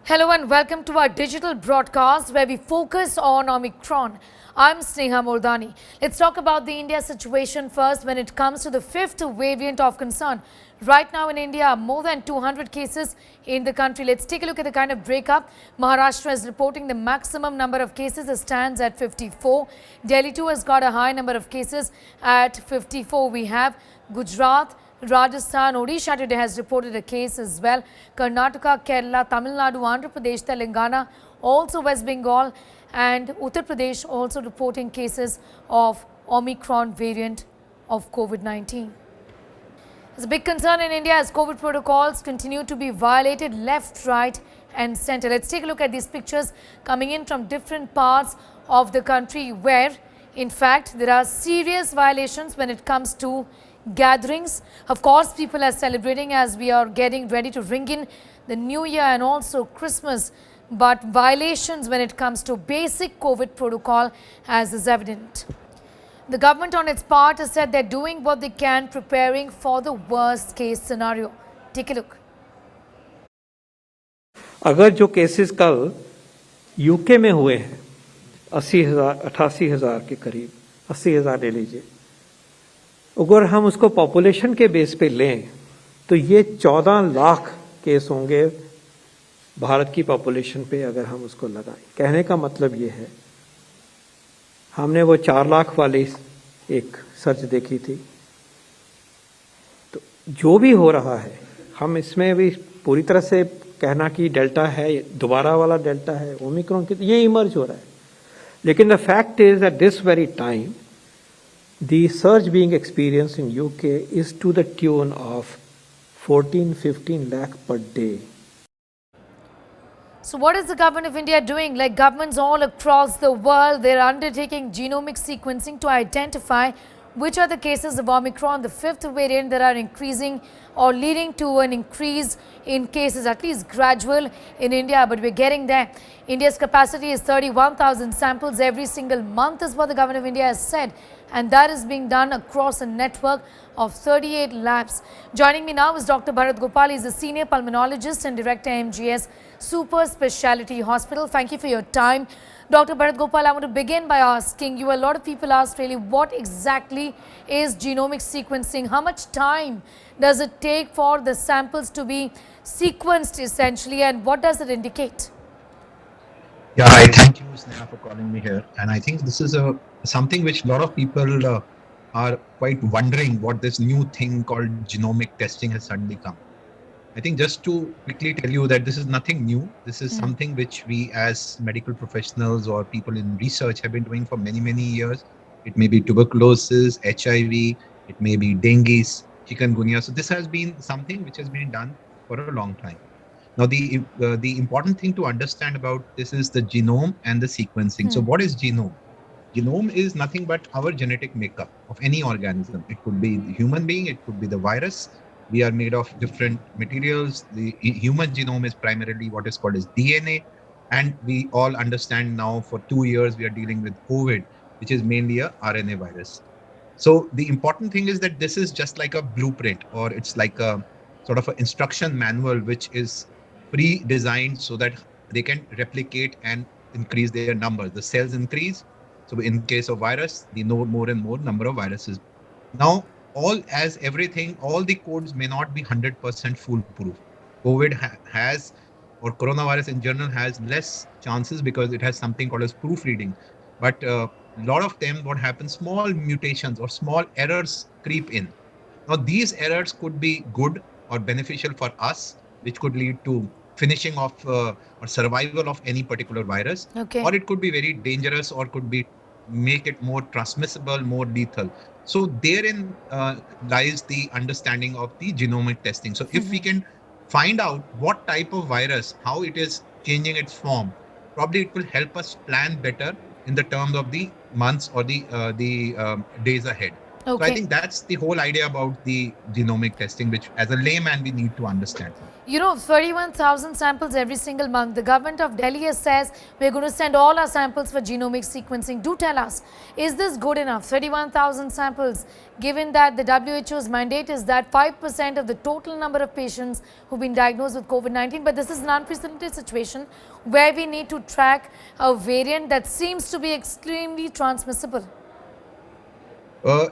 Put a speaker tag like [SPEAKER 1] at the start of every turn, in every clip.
[SPEAKER 1] Hello and welcome to our digital broadcast where we focus on Omicron. I'm Sneha Mordani. Let's talk about the India situation first when it comes to the fifth variant of concern. Right now in India, more than 200 cases in the country. Let's take a look at the kind of breakup. Maharashtra is reporting the maximum number of cases stands at 54. Delhi too has got a high number of cases at 54. We have Gujarat, Rajasthan, Odisha today has reported a case as well. Karnataka, Kerala, Tamil Nadu, Andhra Pradesh, Telangana, also West Bengal and Uttar Pradesh also reporting cases of Omicron variant of COVID-19. There's a big concern in India as COVID protocols continue to be violated left, right and centre. Let's take a look at these pictures coming in from different parts of the country where, in fact, there are serious violations when it comes to gatherings. Of course, people are celebrating as we are getting ready to ring in the New Year and also Christmas. But violations when it comes to basic COVID protocol as is evident. The government on its part has said they're doing what they can, preparing for the worst case scenario. Take a look.
[SPEAKER 2] अगर जो cases कल UK में हुए हैं 80,000 88,000 के करीब 80,000 ले लीजिए, अगर हम उसको पॉपुलेशन के बेस पे लें तो ये 14 लाख केस होंगे भारत की पॉपुलेशन पे अगर हम उसको लगाएं। कहने का मतलब ये है, हमने वो 4 लाख वाली एक सर्च देखी थी, तो जो भी हो रहा है हम इसमें भी पूरी तरह से कहना कि डेल्टा है, दोबारा वाला डेल्टा है, ओमिक्रॉन की, ये इमर्ज हो रहा है। लेकिन the fact is at this very time the surge being experienced in UK is to the tune of 14-15 lakh per day.
[SPEAKER 1] So what is the government of India doing? Like governments all across the world, they're undertaking genomic sequencing to identify which are the cases of Omicron, the fifth variant, that are increasing or leading to an increase in cases, at least gradual in India, but we're getting there. India's capacity is 31,000 samples every single month is what the government of India has said, and that is being done across a network of 38 labs. Joining me now is Dr. Bharat Gopal. He's a senior pulmonologist and director MGS Super Speciality Hospital. Thank you for your time. Dr. Bharat Gopal, I want to begin by asking you, a lot of people ask really what exactly is genomic sequencing? How much time does it take for the samples to be sequenced essentially, and what does it indicate?
[SPEAKER 3] Yeah, I thank you, Sneha, for calling me here. And I think this is something which a lot of people are quite wondering what this new thing called genomic testing has suddenly come. I think just to quickly tell you that this is nothing new. This is something which we as medical professionals or people in research have been doing for many, many years. It may be tuberculosis, HIV, it may be dengue, chikungunya. So this has been something which has been done for a long time. Now, the important thing to understand about this is the genome and the sequencing. So what is genome? Genome is nothing but our genetic makeup of any organism. It could be the human being, it could be the virus. We are made of different materials. The human genome is primarily what is called as DNA. And we all understand now for 2 years we are dealing with COVID, which is mainly a RNA virus. So the important thing is that this is just like a blueprint, or it's like a sort of an instruction manual which is pre-designed so that they can replicate and increase their numbers. The cells increase. So in case of virus, we know more and more number of viruses. Now, all the codes may not be 100% foolproof. COVID has, or coronavirus in general, has less chances because it has something called as proofreading. But a lot of them, what happens, small mutations or small errors creep in. Now, these errors could be good or beneficial for us, which could lead to finishing off or survival of any particular virus.
[SPEAKER 1] Okay.
[SPEAKER 3] Or it could be very dangerous, or could be make it more transmissible, more lethal. So therein lies the understanding of the genomic testing. So if we can find out what type of virus, how it is changing its form, probably it will help us plan better in the terms of the months or the days ahead. So I
[SPEAKER 1] Okay.
[SPEAKER 3] think that's the whole idea about the genomic testing, which as a layman we need to understand.
[SPEAKER 1] You know, 31,000 samples every single month. The government of Delhi says we're going to send all our samples for genomic sequencing. Do tell us, is this good enough? 31,000 samples, given that the WHO's mandate is that 5% of the total number of patients who've been diagnosed with COVID-19. But this is an unprecedented situation where we need to track a variant that seems to be extremely transmissible.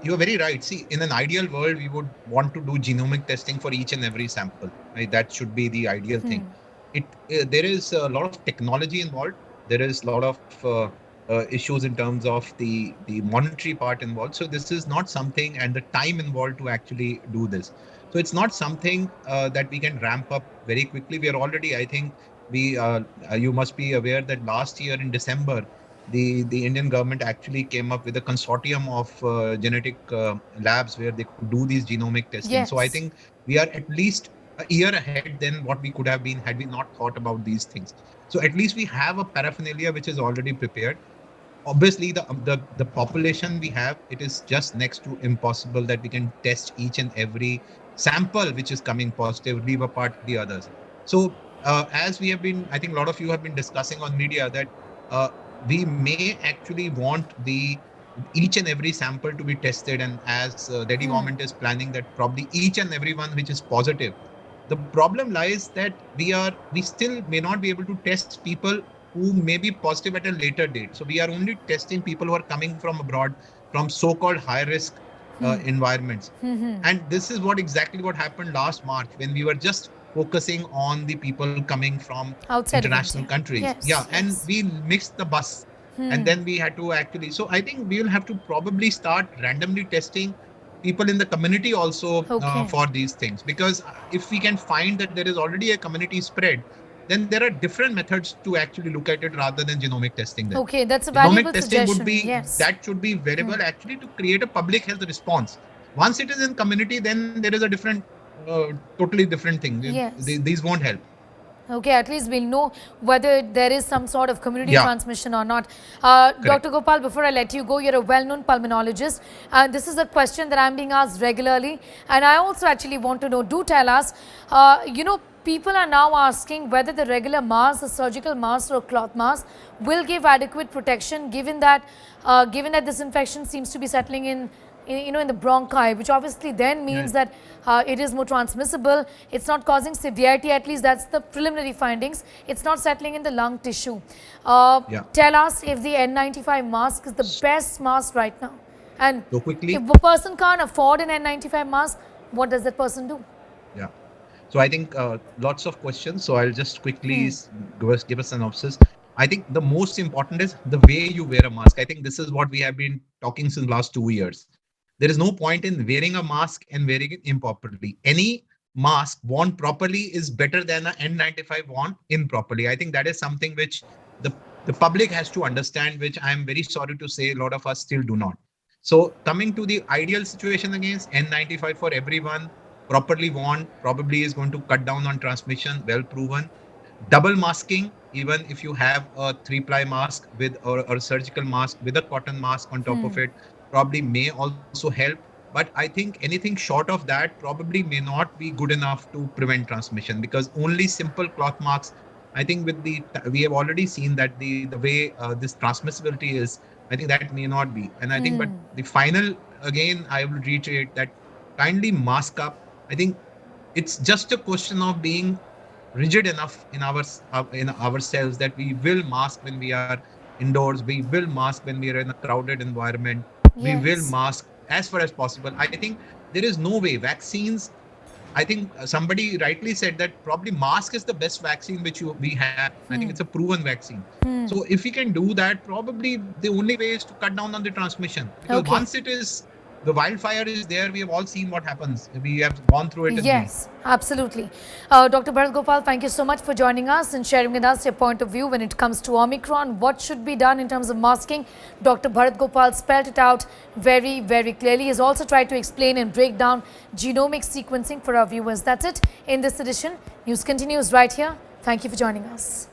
[SPEAKER 3] You're very right. See, in an ideal world, we would want to do genomic testing for each and every sample. Right? That should be the ideal thing. There is a lot of technology involved. There is a lot of issues in terms of the monetary part involved. So this is not something, and the time involved to actually do this. So it's not something that we can ramp up very quickly. We are already, I think, you must be aware that last year in December, the Indian government actually came up with a consortium of genetic labs where they could do these genomic testing.
[SPEAKER 1] Yes.
[SPEAKER 3] So I think we are at least a year ahead than what we could have been had we not thought about these things. So at least we have a paraphernalia which is already prepared. Obviously, the population we have, it is just next to impossible that we can test each and every sample which is coming positive, leave apart the others. So as we have been, I think a lot of you have been discussing on media that we may actually want each and every sample to be tested, and as Delhi government is planning that probably each and every one which is positive. The problem lies that we still may not be able to test people who may be positive at a later date. So we are only testing people who are coming from abroad, from so-called high-risk environments. And this is exactly what happened last March, when we were just focusing on the people coming from
[SPEAKER 1] Outside of
[SPEAKER 3] international
[SPEAKER 1] India.
[SPEAKER 3] countries.
[SPEAKER 1] Yes,
[SPEAKER 3] Yeah, and
[SPEAKER 1] yes.
[SPEAKER 3] we mixed the bus. And then we had to actually, so I think we will have to probably start randomly testing people in the community also
[SPEAKER 1] Okay.
[SPEAKER 3] for these things, because if we can find that there is already a community spread, then there are different methods to actually look at it rather than genomic testing them.
[SPEAKER 1] Okay, that's a valuable
[SPEAKER 3] Genomic testing
[SPEAKER 1] suggestion.
[SPEAKER 3] would be,
[SPEAKER 1] Yes.
[SPEAKER 3] that should be variable actually to create a public health response. Once it is in community, then there is a different, totally different thing.
[SPEAKER 1] Yes.
[SPEAKER 3] These won't help.
[SPEAKER 1] Okay, at least we'll know whether there is some sort of community
[SPEAKER 3] Yeah.
[SPEAKER 1] transmission or not. Dr. Gopal, before I let you go, you're a well-known pulmonologist. This is a question that I'm being asked regularly. And I also actually want to know, do tell us, people are now asking whether the regular mask, the surgical mask or cloth mask will give adequate protection, given that this infection seems to be settling in the bronchi, which obviously then means that it is more transmissible. It's not causing severity, at least that's the preliminary findings. It's not settling in the lung tissue. Tell us if the N95 mask is the best mask right now. And
[SPEAKER 3] So quickly.
[SPEAKER 1] if a person can't afford an N95 mask, what does that person do?
[SPEAKER 3] Yeah. So I think lots of questions. So I'll just quickly give a synopsis. I think the most important is the way you wear a mask. I think this is what we have been talking since last 2 years. There is no point in wearing a mask and wearing it improperly. Any mask worn properly is better than an N95 worn improperly. I think that is something which the public has to understand, which I am very sorry to say a lot of us still do not. So coming to the ideal situation against N95 for everyone, properly worn, probably is going to cut down on transmission, well proven. Double masking, even if you have a 3-ply mask with or a surgical mask with a cotton mask on top of it, probably may also help. But I think anything short of that probably may not be good enough to prevent transmission, because only simple cloth masks, I think we have already seen that the way this transmissibility is, I think that may not be. And I think, but the final, again, I will reiterate that kindly mask up. I think it's just a question of being rigid enough in ourselves that we will mask when we are indoors, we will mask when we are in a crowded environment, we will mask as far as possible. I think there is no way vaccines. I think somebody rightly said that probably mask is the best vaccine which we have. I think it's a proven vaccine. So if we can do that, probably the only way is to cut down on the transmission. Because once it is, the wildfire is there, we have all seen what happens. We have gone through it.
[SPEAKER 1] Yes, absolutely. Dr. Bharat Gopal, thank you so much for joining us and sharing with us your point of view when it comes to Omicron. What should be done in terms of masking? Dr. Bharat Gopal spelled it out very, very clearly. He has also tried to explain and break down genomic sequencing for our viewers. That's it in this edition. News continues right here. Thank you for joining us.